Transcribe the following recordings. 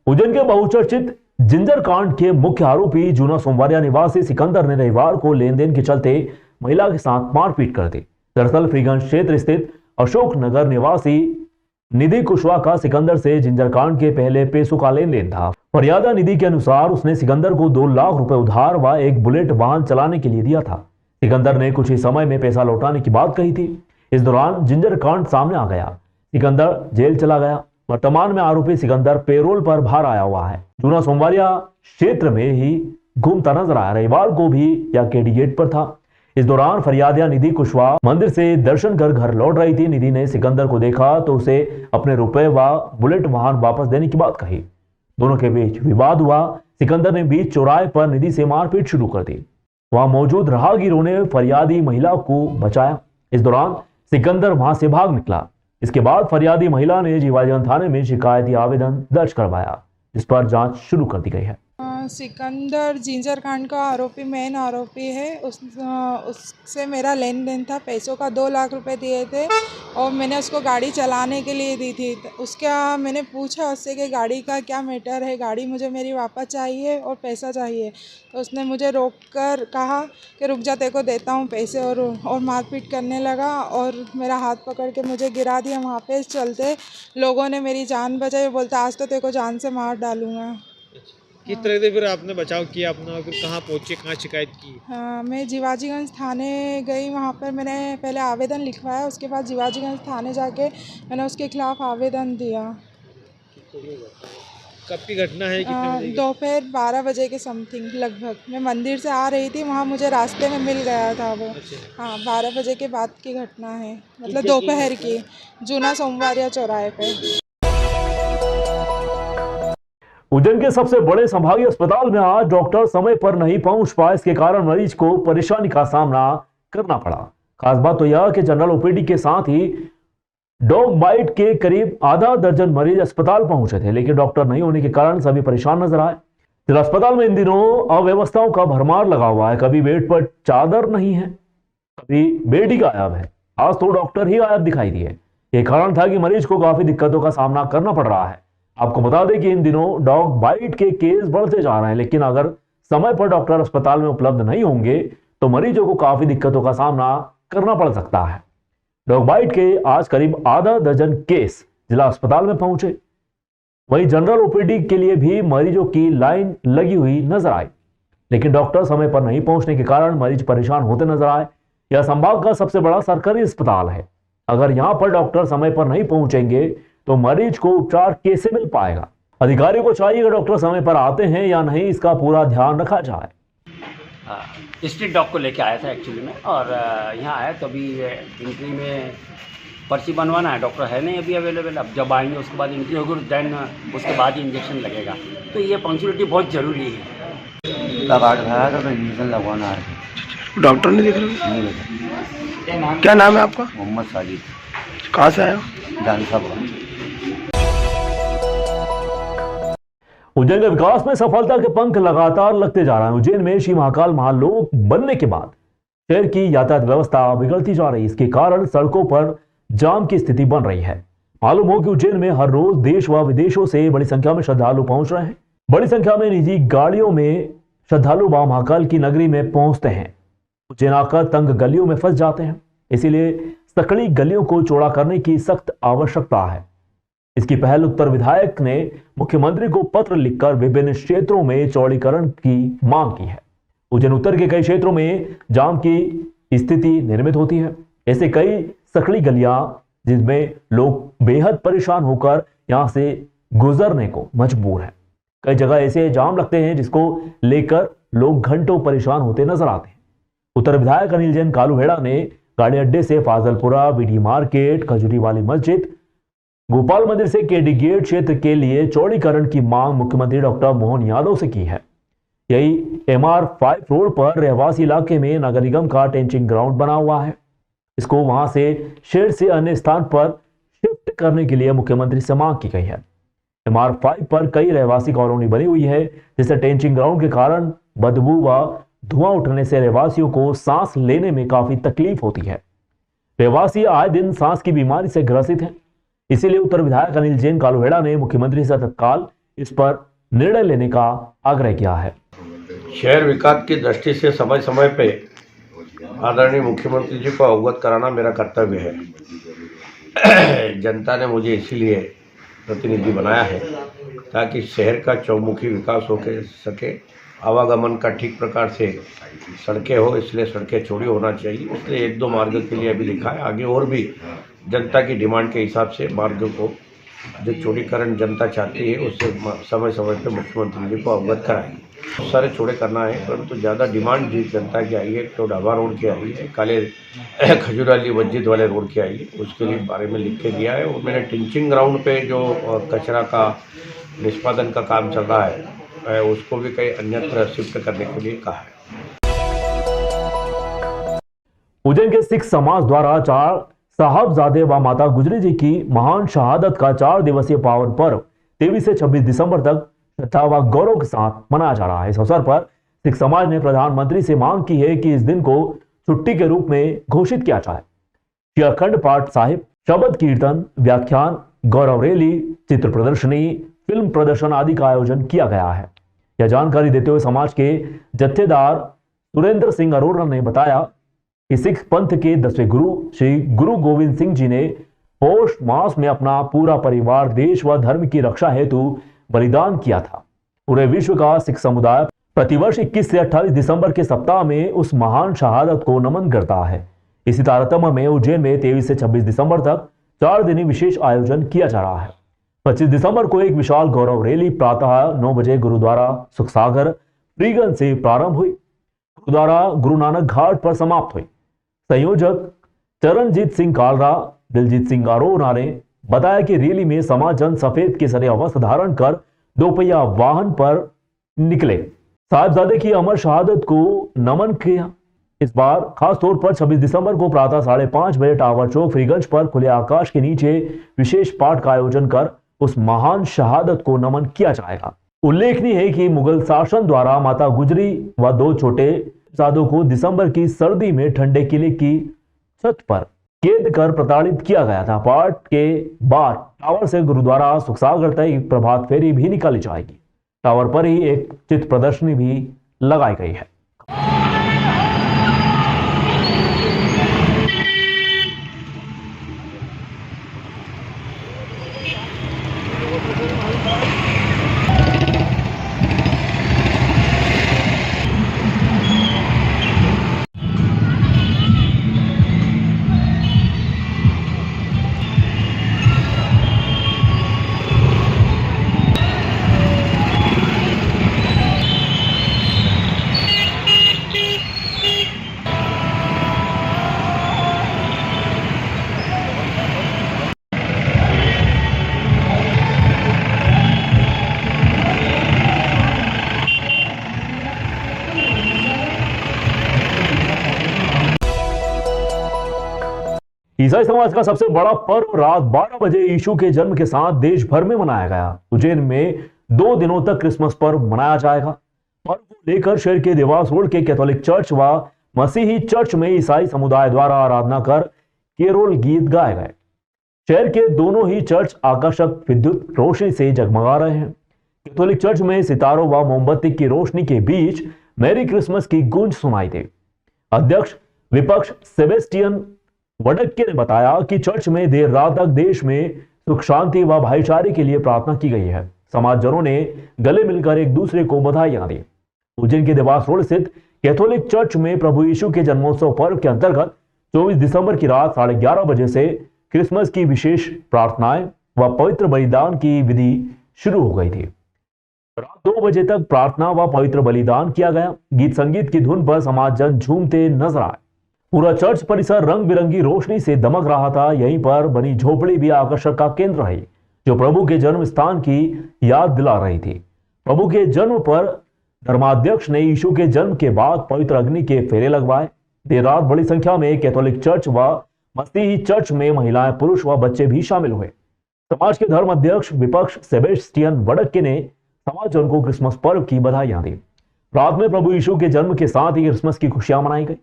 उज्जैन के बहुचर्चित जिंजर कांड के मुख्य आरोपी जूना सोमवारिया निवासी सिकंदर ने रविवार को लेन देन के चलते महिला के साथ मारपीट कर दी। दरअसल फ्रीगंज क्षेत्र स्थित अशोक नगर निवासी निधि कुशवाहा का सिकंदर से जिंजर कांड के पहले पैसों का लेन देन था। फरियादा निधि के अनुसार उसने सिकंदर को 2 लाख रुपए उधार व एक बुलेट वाहन चलाने के लिए दिया था। सिकंदर ने कुछ ही समय में पैसा लौटाने की बात कही थी। इस दौरान जिंजर कांड सामने आ गया। सिकंदर जेल चला गया। वर्तमान में आरोपी सिकंदर पेरोल पर बाहर आया हुआ है। जूना सोमवारिया क्षेत्र में ही घूमता नजर आया। रविवार को भी यह केडी गेट पर था। इस दौरान फरियादिया निधि कुशवाहा मंदिर से दर्शन कर घर लौट रही थी। निधि ने सिकंदर को देखा तो उसे अपने रुपए व बुलेट वाहन वापस देने की बात कही। दोनों के बीच विवाद हुआ। सिकंदर ने बीच चौराहे पर निधि से मारपीट शुरू कर दी। वहां मौजूद राहगीरों ने फरियादी महिला को बचाया। इस दौरान सिकंदर वहां से भाग निकला। इसके बाद फरियादी महिला ने जीवाजगंज थाने में शिकायती आवेदन दर्ज करवाया, जिस पर जांच शुरू कर दी गई है। सिकंदर जिंजर कांड का आरोपी मेन आरोपी है। उससे मेरा लेन देन था। पैसों का 2 लाख रुपए दिए थे और मैंने उसको गाड़ी चलाने के लिए दी थी। उसका मैंने पूछा उससे कि गाड़ी का क्या मैटर है, गाड़ी मुझे मेरी वापस चाहिए और पैसा चाहिए। तो उसने मुझे रोक कर कहा कि रुक जा, तेरे को देता हूँ पैसे, और मारपीट करने लगा और मेरा हाथ पकड़ के मुझे गिरा दिया। वहाँ पे चलते लोगों ने मेरी जान बचाई। बोलता आज तो तेरे को जान से मार डालूंगा। किस तरह से फिर आपने बचाव किया अपना, फिर कहाँ पहुँचे, कहाँ शिकायत की? हाँ, मैं जीवाजीगंज थाने गई। वहाँ पर मैंने पहले आवेदन लिखवाया। उसके बाद जीवाजीगंज थाने जाके मैंने उसके खिलाफ आवेदन दिया। कब की घटना है? कितने बजे? दोपहर 12 बजे के समथिंग लगभग। मैं मंदिर से आ रही थी, वहाँ मुझे रास्ते में मिल गया था वो। हाँ, 12 बजे के बाद की घटना है, मतलब दोपहर की, जूना सोमवारिया चौराहे पे। उज्जैन के सबसे बड़े संभागीय अस्पताल में आज डॉक्टर समय पर नहीं पहुंच पाए। इसके कारण मरीज को परेशानी का सामना करना पड़ा। खास बात तो यह कि जनरल ओपीडी के साथ ही डॉग बाइट के करीब आधा दर्जन मरीज अस्पताल पहुंचे थे, लेकिन डॉक्टर नहीं होने के कारण सभी परेशान नजर आए। जिला अस्पताल में इन दिनों अव्यवस्थाओं का भरमार लगा हुआ है। कभी बेड पर चादर नहीं है, कभी बेड ही गायब है। आज तो डॉक्टर ही गायब दिखाई दिए। यह कारण था कि मरीज को काफी दिक्कतों का सामना करना पड़ रहा है। आपको बता दें कि इन दिनों डॉग बाइट के केस बढ़ते जा रहे हैं, लेकिन अगर समय पर डॉक्टर अस्पताल में उपलब्ध नहीं होंगे तो मरीजों को काफी दिक्कतों का सामना करना पड़ सकता है। डॉग बाइट के आज करीब आधा दर्जन केस जिला अस्पताल में पहुंचे। वहीं जनरल ओपीडी के लिए भी मरीजों की लाइन लगी हुई नजर आई, लेकिन डॉक्टर समय पर नहीं पहुंचने के कारण मरीज परेशान होते नजर आए। यह संभाग का सबसे बड़ा सरकारी अस्पताल है। अगर यहां पर डॉक्टर समय पर नहीं पहुंचेंगे तो मरीज को उपचार कैसे मिल पाएगा? अधिकारियों को चाहिए कि डॉक्टर समय पर आते हैं या नहीं, इसका पूरा ध्यान रखा जाए। स्ट्रीट डॉग को लेके आया था एक्चुअली में, और यहाँ आया तो अभी एंट्री में पर्ची बनवाना है। डॉक्टर है नहीं अभी अवेलेबल। अब जब आएंगे उसके बाद एंट्री होगी, देन उसके बाद ही इंजेक्शन लगेगा। तो ये पंक्चुअलिटी बहुत ज़रूरी है। कार्ड खाया था तो इंजेक्शन लगवाना है। डॉक्टर नहीं दिख रहे? नहीं दिखा। क्या नाम है आपका? मोहम्मद साजिद। कहाँ से आया? जानसा का। उज्जैन के विकास में सफलता के पंख लगातार लगते जा रहे हैं। उज्जैन में श्री महाकाल महालोक बनने के बाद शहर की यातायात व्यवस्था बिगड़ती जा रही है। इसके कारण सड़कों पर जाम की स्थिति बन रही है। मालूम हो कि उज्जैन में हर रोज देश व विदेशों से बड़ी संख्या में श्रद्धालु पहुंच रहे हैं। बड़ी संख्या में निजी गाड़ियों में श्रद्धालु मां महाकाल की नगरी में पहुंचते हैं। उज्जैन आकर तंग गलियों में फंस जाते हैं। इसीलिए सकड़ी गलियों को चौड़ा करने की सख्त आवश्यकता है। इसकी पहल उत्तर विधायक ने मुख्यमंत्री को पत्र लिखकर विभिन्न क्षेत्रों में चौड़ीकरण की मांग की है। उज्जैन उत्तर के कई क्षेत्रों में जाम की स्थिति निर्मित होती है। ऐसे कई सकड़ी गलियां जिसमें लोग बेहद परेशान होकर यहां से गुजरने को मजबूर हैं। कई जगह ऐसे जाम लगते हैं जिसको लेकर लोग घंटों परेशान होते नजर आते हैं। उत्तर विधायक अनिल जैन कालूहेड़ा ने गाड़ी अड्डे से फाजलपुरा, बीडी मार्केट, खजूरी वाली मस्जिद, गोपाल मंदिर से केडी गेट क्षेत्र के लिए चौड़ीकरण की मांग मुख्यमंत्री डॉक्टर मोहन यादव से की है। यही MR5 रोड पर रहवासी इलाके में नगर निगम का टेंचिंग ग्राउंड बना हुआ है। इसको वहां से शहर से अन्य स्थान पर शिफ्ट करने के लिए मुख्यमंत्री से मांग की गई है। MR5 पर कई रहवासी कॉलोनी बनी हुई है, जिससे टेंचिंग ग्राउंड के कारण बदबू व धुआं उठने से रहवासियों को सांस लेने में काफी तकलीफ होती है। रहवासी आए दिन सांस की बीमारी से ग्रसित हैं। इसीलिए उत्तर विधायक अनिल जैन कालूहेड़ा ने मुख्यमंत्री से तत्काल इस पर निर्णय लेने का आग्रह किया है। शहर विकास की दृष्टि से समय समय पे आदरणीय मुख्यमंत्री जी को अवगत कराना मेरा कर्तव्य है। जनता ने मुझे इसीलिए प्रतिनिधि बनाया है ताकि शहर का चौमुखी विकास हो सके, आवागमन का ठीक प्रकार से सड़कें हो, इसलिए सड़कें चौड़ी होना चाहिए। इसलिए 1-2 मार्ग के लिए अभी लिखा है, आगे और भी जनता की डिमांड के हिसाब से मार्ग को जो चौड़ीकरण जनता चाहती है उससे समय समय पर मुख्यमंत्री जी को अवगत कराएंगे। बहुत सारे चौड़े करना है, परंतु ज़्यादा डिमांड जिस जनता की आई है, तो ढाबा रोड की आई है, काले खजूराली मस्जिद वाले रोड की आई है, उसके लिए बारे में लिख के दिया है। और मैंने टिंचिंग ग्राउंड पे जो कचरा का निष्पादन का काम चल रहा है उसको भी कहीं अन्यत्र शिफ्ट करने के लिए कहा है। उज्जैन के सिख समाज द्वारा 4 साहबजादे व माता गुजरी जी की महान शहादत का 4 दिवसीय पावन पर्व 23 से 26 दिसंबर तक श्रद्धा व गौरव के साथ मनाया जा रहा है। इस अवसर पर सिख समाज ने प्रधानमंत्री से मांग की है कि इस दिन को छुट्टी के रूप में घोषित किया जाए। श्री अखंड पाठ साहिब, शबद कीर्तन, व्याख्यान, गौरव रैली, चित्र प्रदर्शनी, फिल्म प्रदर्शन आदि का आयोजन किया गया है। यह जानकारी देते हुए समाज के जत्थेदार सुरेंद्र सिंह अरोड़ा ने बताया कि सिख पंथ के 10वें गुरु श्री गुरु गोविंद सिंह जी ने पौष मास में अपना पूरा परिवार देश व धर्म की रक्षा हेतु बलिदान किया था। पूरे विश्व का सिख समुदाय प्रतिवर्ष 21 से 28 दिसंबर के सप्ताह में उस महान शहादत को नमन करता है। इसी तारतम्य में उज्जैन में 23 से 26 दिसंबर तक 4 दिनी विशेष आयोजन किया जा रहा है। 25 दिसंबर को एक विशाल गौरव रैली प्रातः 9 बजे गुरुद्वारा सुखसागर फ्रीगंज से प्रारंभ हुई, गुरुद्वारा गुरु नानक घाट पर समाप्त हुई। संयोजक चरणजीत सिंह कालरा, दिलजीत सिंह अरोड़ा ने बताया कि रैली में समाजजन सफेद केसरिया वस्त्र धारण कर 2 पहिया वाहन पर निकले, साहिबजादे की अमर शहादत को नमन किया। इस बार खास तौर पर 26 दिसंबर को प्रातः 5:30 बजे टावर चौक फ्रीगंज पर खुले आकाश के नीचे विशेष पाठ का आयोजन कर उस महान शहादत को नमन किया जाएगा। उल्लेखनीय है कि मुगल शासन द्वारा माता गुजरी व 2 छोटे साधुओं को दिसंबर की सर्दी में ठंडे किले की छत पर कैद कर प्रताड़ित किया गया था। पाठ के बाद टावर से गुरुद्वारा सुखसागर तक प्रभात फेरी भी निकाली जाएगी। टावर पर ही एक चित्र प्रदर्शनी भी लगाई गई है। ईसाई समाज का सबसे बड़ा पर्व रात 12 बजे यीशु के जन्म के साथ देश भर में मनाया गया। उज्जैन में 2 दिनों तक क्रिसमस पर्व मनाया जाएगा। पर्व को लेकर शहर के देवास रोड के कैथोलिक चर्च व मसीही चर्च में ईसाई समुदाय द्वारा आराधना कर केरोल गीत गाए गए। शहर के दोनों ही चर्च आकर्षक विद्युत रोशनी से जगमगा रहे हैं। कैथोलिक चर्च में सितारों व मोमबत्ती की रोशनी के बीच मैरी क्रिसमस की गूंज सुनाई दी। अध्यक्ष विपक्ष सेबेस्टियन वडक्के ने बताया कि चर्च में देर रात तक देश में सुख शांति व भाईचारे के लिए प्रार्थना की गई है। समाजजनों ने गले मिलकर एक दूसरे को बधाइयां दी। उज्जैन के देवास रोड स्थित कैथोलिक चर्च में प्रभु यीशु के जन्मोत्सव पर्व के अंतर्गत 24 दिसंबर की रात 11:30 बजे से क्रिसमस की विशेष प्रार्थनाएं व पवित्र बलिदान की विधि शुरू हो गई थी। रात 2 बजे तक प्रार्थना व पवित्र बलिदान किया गया। गीत संगीत की धुन पर समाजजन झूमते नजर आए। पूरा चर्च परिसर रंग बिरंगी रोशनी से दमक रहा था। यहीं पर बनी झोपड़ी भी आकर्षण का केंद्र रही, जो प्रभु के जन्म स्थान की याद दिला रही थी। प्रभु के जन्म पर धर्माध्यक्ष ने यीशु के जन्म के बाद पवित्र अग्नि के फेरे लगवाए। देर रात बड़ी संख्या में कैथोलिक चर्च व मसीही चर्च में महिलाएं, पुरुष व बच्चे भी शामिल हुए। समाज के धर्म अध्यक्ष विपक्ष सेबेस्टियन वडक्के ने समाजजन को क्रिसमस पर्व की बधाइयां दी। रात में प्रभु यीशु के जन्म के साथ ही क्रिसमस की खुशियां मनाई गई।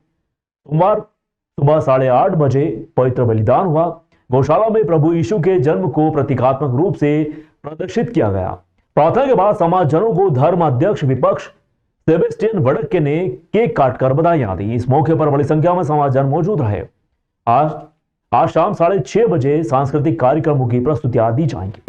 सोमवार सुबह 8:30 बजे पवित्र बलिदान हुआ। गौशाला में प्रभु यीशु के जन्म को प्रतीकात्मक रूप से प्रदर्शित किया गया। प्रार्थना के बाद समाजजनों को धर्म अध्यक्ष विपक्ष सेबेस्टियन वडक्के ने केक काटकर बधाइयां दी। इस मौके पर बड़ी संख्या में समाजजन मौजूद रहे। आज शाम 6:30 बजे सांस्कृतिक कार्यक्रमों की प्रस्तुतियां दी जाएंगी।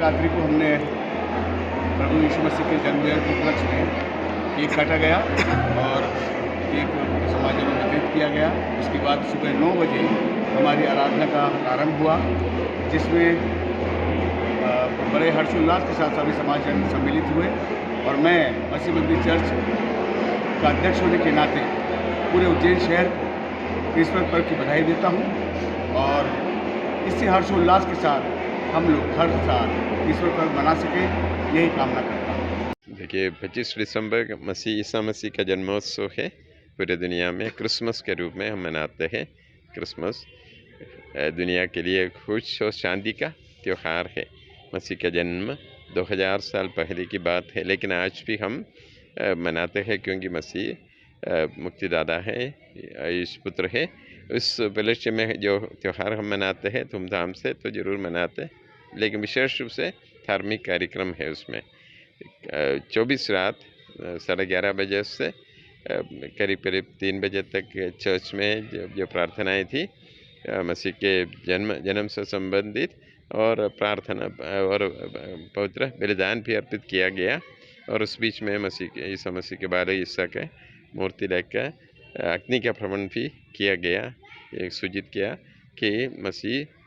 रात्रि को हमने प्रभु यीशु मसीह के जन्मदिन के उपलक्ष्य में केक काटा गया और केक समाजों में वितरित किया गया। उसके बाद सुबह 9 बजे हमारी आराधना का प्रारंभ हुआ, जिसमें बड़े हर्षोल्लास के साथ सभी समाजजन सम्मिलित हुए और मैं मसीह मंदिर चर्च का अध्यक्ष होने के नाते पूरे उज्जैन शहर को क्रिसमस पर्व की बधाई देता हूँ और इसी हर्षोल्लास के साथ हम लोग हर साल क्रिसमस पर्व मना सके, यही कामना करता हूँ। देखिए 25 दिसंबर ईसा मसीह का जन्मोत्सव है। पूरे दुनिया में क्रिसमस के रूप में हम मनाते हैं। क्रिसमस दुनिया के लिए खुश और शांति का त्यौहार है। मसीह का जन्म 2000 साल पहले की बात है, लेकिन आज भी हम मनाते हैं क्योंकि मसीह मुक्तिदाता है, यीशु पुत्र है। उस उपलक्ष्य में जो त्यौहार हम मनाते हैं धूमधाम से तो ज़रूर मनाते हैं, लेकिन विशेष रूप से धार्मिक कार्यक्रम है उसमें। 24 रात 11:30 बजे से करीब 3 बजे तक चर्च में जो प्रार्थनाएं थी मसीह के जन्म से संबंधित और प्रार्थना और पवित्र बलिदान भी अर्पित किया गया। और उस बीच में ईसा मसीह के बारे ईसा के मूर्ति लेकर अग्नि का भ्रमण भी किया गया। एक सूचित किया कि मसीह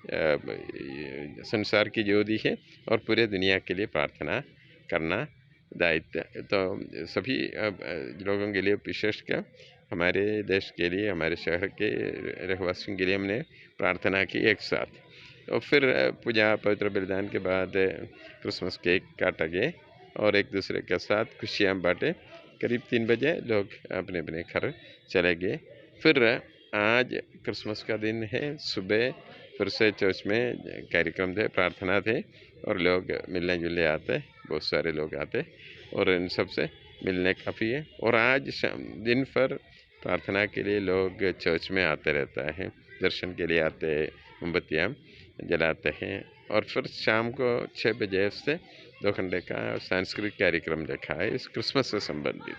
संसार की ज्योति है और पूरे दुनिया के लिए प्रार्थना करना दायित्व। तो सभी लोगों के लिए विशेषकर हमारे देश के लिए, हमारे शहर के रहवासियों के लिए हमने प्रार्थना की एक साथ। और फिर पूजा पवित्र बलिदान के बाद क्रिसमस केक काटा गया और एक दूसरे के साथ खुशियाँ बांटे। करीब 3 बजे लोग अपने अपने घर चले गए। फिर आज क्रिसमस का दिन है, सुबह फिर से चर्च में कार्यक्रम थे, प्रार्थना थे और लोग मिलने जुलने आते, बहुत सारे लोग आते और इन सब से मिलने काफ़ी है। और आज दिन भर प्रार्थना के लिए लोग चर्च में आते रहता है, दर्शन के लिए आते, मोमबत्तियाँ जलाते हैं और फिर शाम को 6 बजे से 2 घंटे का सांस्कृतिक कार्यक्रम रखा है इस क्रिसमस से संबंधित।